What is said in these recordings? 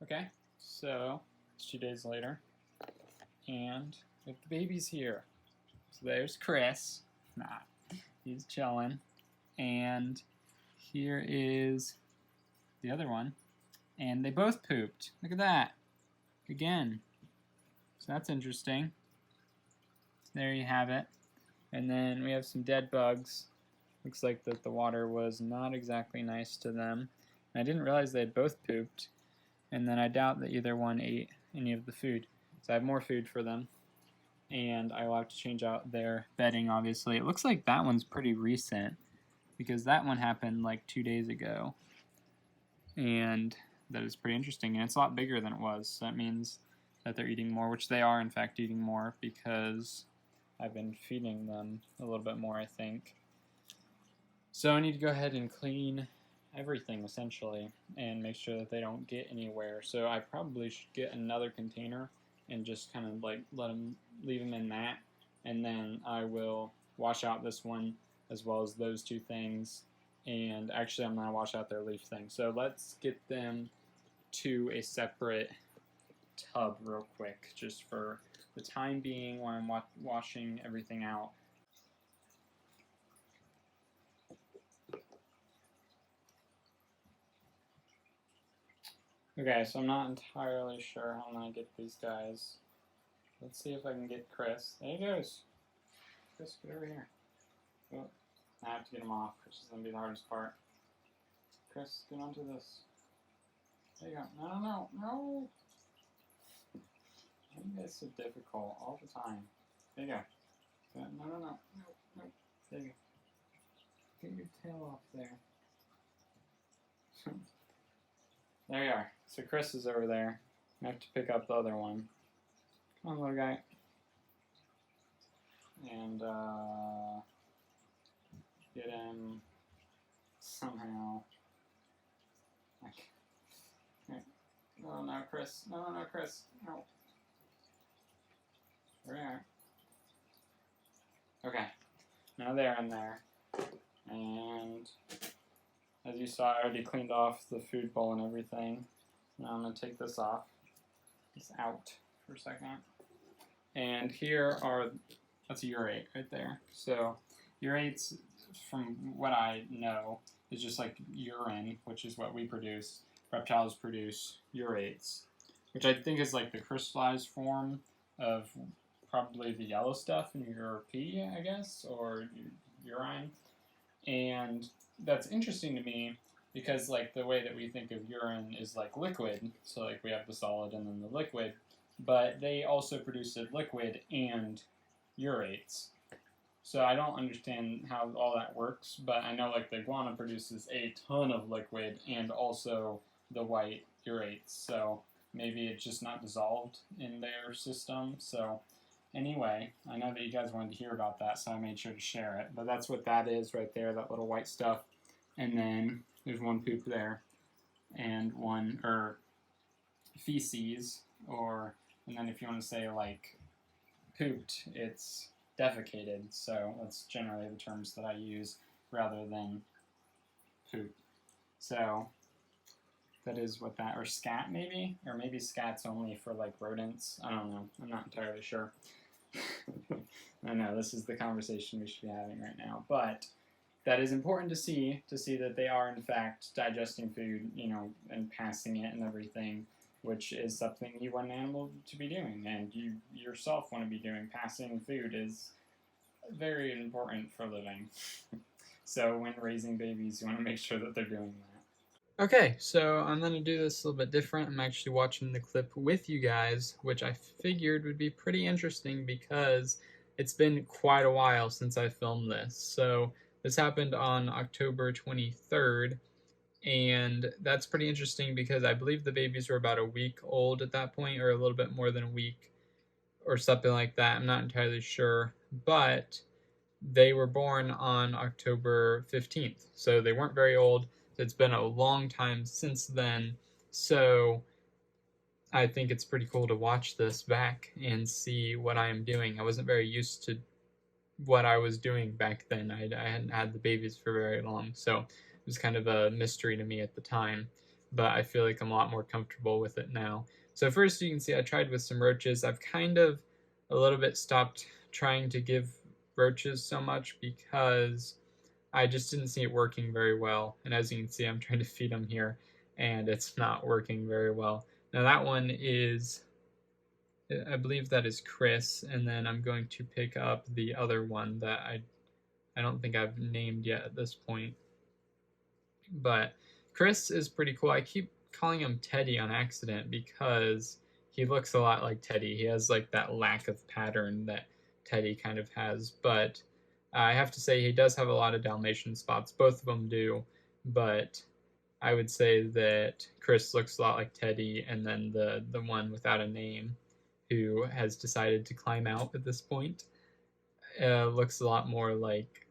Okay, so it's 2 days later, and we have the babies here. So there's Chris. Nah, he's chilling. And here is the other one. And they both pooped. Look at that. Again. So that's interesting. There you have it. And then we have some dead bugs. Looks like that the water was not exactly nice to them. And I didn't realize they had both pooped. And then I doubt that either one ate any of the food. So I have more food for them. And I will have to change out their bedding, obviously. It looks like that one's pretty recent, because that one happened like 2 days ago. And that is pretty interesting. And it's a lot bigger than it was. So that means that they're eating more, which they are, in fact, eating more, because I've been feeding them a little bit more, I think. So I need to go ahead and clean everything, essentially, and make sure that they don't get anywhere. So I probably should get another container and just kind of like leave them in that, and then I will wash out this one as well as those two things, and actually I'm going to wash out their leaf thing. So let's get them to a separate tub real quick, just for the time being when I'm washing everything out. Okay, so I'm not entirely sure how I'm going to get these guys. Let's see if I can get Chris. There he goes. Chris, get over here. Oh, I have to get him off, which is going to be the hardest part. Chris, get onto this. There you go. No. Why are you guys so difficult all the time? There you go. No. There you go. Get your tail off there. There you are. So Chris is over there. I have to pick up the other one. Come on, little guy. And get him somehow. Okay. No, Chris. No, Chris. No. There we are. Okay. Now they're in there. And as you saw, I already cleaned off the food bowl and everything. Now I'm going to take this off. It's out for a second. And here are, that's a urate right there. So urates, from what I know, is just like urine, which is what we produce. Reptiles produce urates, which I think is like the crystallized form of probably the yellow stuff in your pee, I guess, or urine. And that's interesting to me because like the way that we think of urine is like liquid, so like we have the solid and then the liquid, but they also produce a liquid and urates. So I don't understand how all that works, but I know like the iguana produces a ton of liquid and also the white urates, so maybe it's just not dissolved in their system. So anyway, I know that you guys wanted to hear about that, so I made sure to share it. But that's what that is right there, that little white stuff. And then there's one poop there, and one, or feces, and then if you want to say like pooped, it's defecated. So that's generally the terms that I use rather than poop. So that is what that, or scat maybe? Or maybe scat's only for like rodents. I don't know. I'm not entirely sure. I know, this is the conversation we should be having right now. But that is important to see that they are in fact digesting food, and passing it and everything, which is something you want an animal to be doing, and you yourself want to be doing. Passing food is very important for living. So when raising babies, you want to make sure that they're doing that. Okay, so I'm going to do this a little bit different. I'm actually watching the clip with you guys, which I figured would be pretty interesting because it's been quite a while since I filmed this. So this happened on October 23rd, and that's pretty interesting because I believe the babies were about a week old at that point, or a little bit more than a week, or something like that. I'm not entirely sure, but they were born on October 15th, so they weren't very old. It's been a long time since then, so I think it's pretty cool to watch this back and see what I am doing. I wasn't very used to what I was doing back then. I hadn't had the babies for very long, so it was kind of a mystery to me at the time. but I feel like I'm a lot more comfortable with it now. So first you can see I tried with some roaches. I've kind of a little bit stopped trying to give roaches so much because I just didn't see it working very well. And as you can see, I'm trying to feed them here, and it's not working very well. Now that one is, I believe that is Chris, and then I'm going to pick up the other one that I don't think I've named yet at this point. But Chris is pretty cool. I keep calling him Teddy on accident because he looks a lot like Teddy. He has like that lack of pattern that Teddy kind of has. But I have to say he does have a lot of Dalmatian spots. Both of them do. But I would say that Chris looks a lot like Teddy, and then the one without a name who has decided to climb out at this point looks a lot more like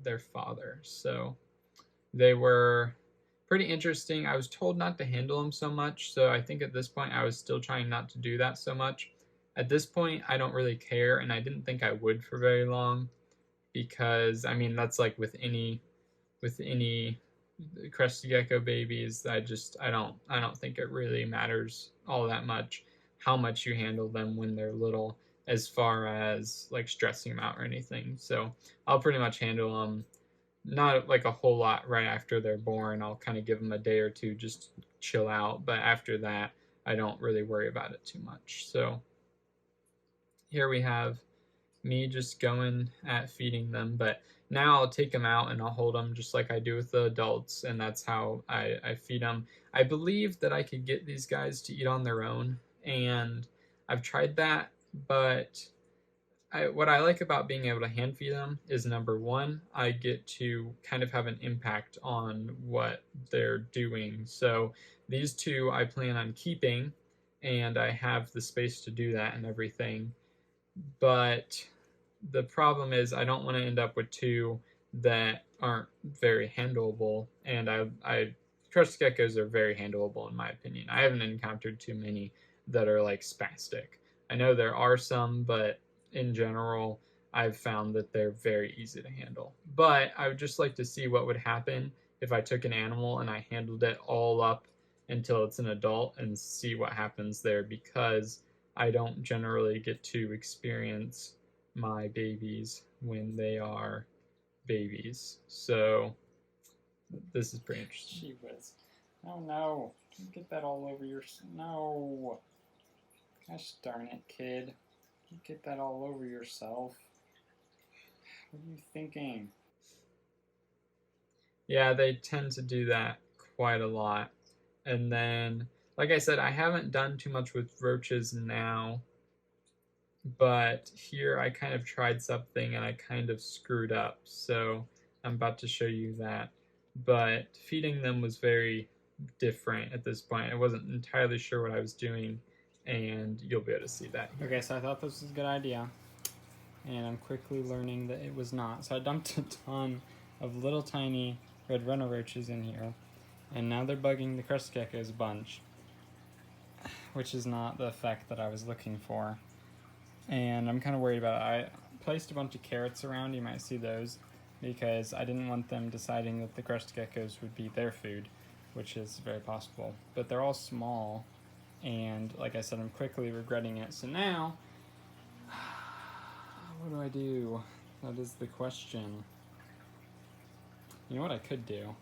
their father. So they were pretty interesting. I was told not to handle them so much, so I think at this point I was still trying not to do that so much. At this point, I don't really care, and I didn't think I would for very long because I mean that's like with any Crested Gecko babies. I don't think it really matters all that much how much you handle them when they're little, as far as like stressing them out or anything. So I'll pretty much handle them not like a whole lot right after they're born. I'll kind of give them a day or two just to chill out, but after that, I don't really worry about it too much. So here we have me just going at feeding them, but now I'll take them out and I'll hold them just like I do with the adults, and that's how I feed them. I believe that I could get these guys to eat on their own, and I've tried that, but what I like about being able to hand feed them is number one, I get to kind of have an impact on what they're doing. So these two I plan on keeping, and I have the space to do that and everything. But the problem is I don't want to end up with two that aren't very handleable, and I Crested geckos are very handleable in my opinion. I haven't encountered too many that are like spastic. I know there are some, but in general, I've found that they're very easy to handle. But I would just like to see what would happen if I took an animal and I handled it all up until it's an adult and see what happens there, because I don't generally get to experience my babies when they are babies. So this is pretty interesting. She was. Oh no. Don't get that all over your. No. Gosh darn it, kid. Don't get that all over yourself. What are you thinking? Yeah, they tend to do that quite a lot. And then, like I said, I haven't done too much with roaches now, but here I kind of tried something and I kind of screwed up. So I'm about to show you that. But feeding them was very different at this point. I wasn't entirely sure what I was doing, and you'll be able to see that here. Okay, so I thought this was a good idea, and I'm quickly learning that it was not. So I dumped a ton of little tiny red runner roaches in here, and now they're bugging the Crested Geckos a bunch, which is not the effect that I was looking for. And I'm kind of worried about it. I placed a bunch of carrots around, you might see those, because I didn't want them deciding that the Crested Geckos would be their food, which is very possible. But they're all small, and like I said, I'm quickly regretting it. So now, what do I do? That is the question. You know what I could do?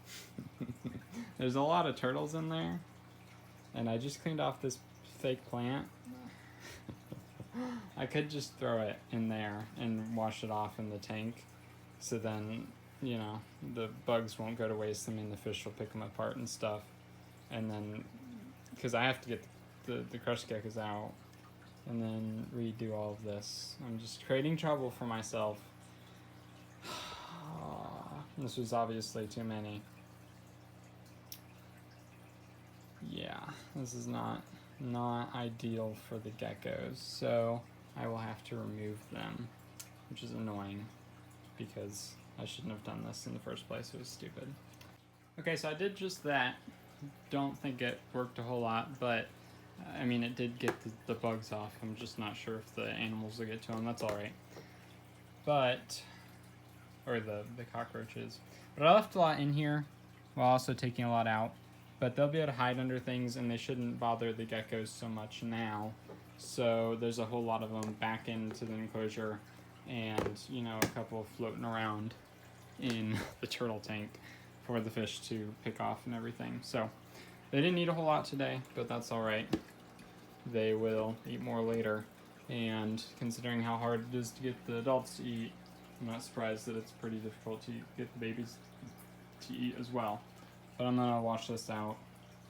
There's a lot of turtles in there, and I just cleaned off this fake plant. I could just throw it in there and wash it off in the tank, so then, you know, the bugs won't go to waste. I mean, the fish will pick them apart and stuff, and then, because I have to get the Crested Geckos out, and then redo all of this. I'm just creating trouble for myself. This was obviously too many. Yeah, this is not ideal for the geckos, so I will have to remove them, which is annoying because I shouldn't have done this in the first place. It was stupid. Okay, so I did just that. Don't think it worked a whole lot, but I mean, it did get the bugs off. I'm just not sure if the animals will get to them. That's all right. But, or the cockroaches. But I left a lot in here while also taking a lot out. but they'll be able to hide under things, and they shouldn't bother the geckos so much now. So there's a whole lot of them back into the enclosure, and you know, a couple floating around in the turtle tank for the fish to pick off and everything. So they didn't eat a whole lot today, but that's all right. They will eat more later, and considering how hard it is to get the adults to eat, I'm not surprised that it's pretty difficult to get the babies to eat as well. But I'm gonna wash this out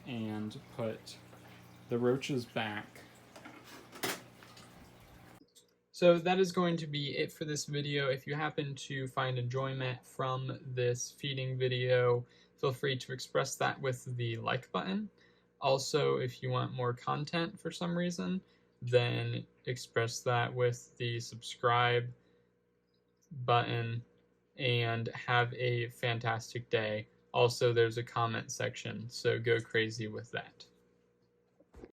and put the roaches back. So that is going to be it for this video. If you happen to find enjoyment from this feeding video, feel free to express that with the like button. Also, if you want more content for some reason, then express that with the subscribe button, and have a fantastic day. Also, there's a comment section, so go crazy with that.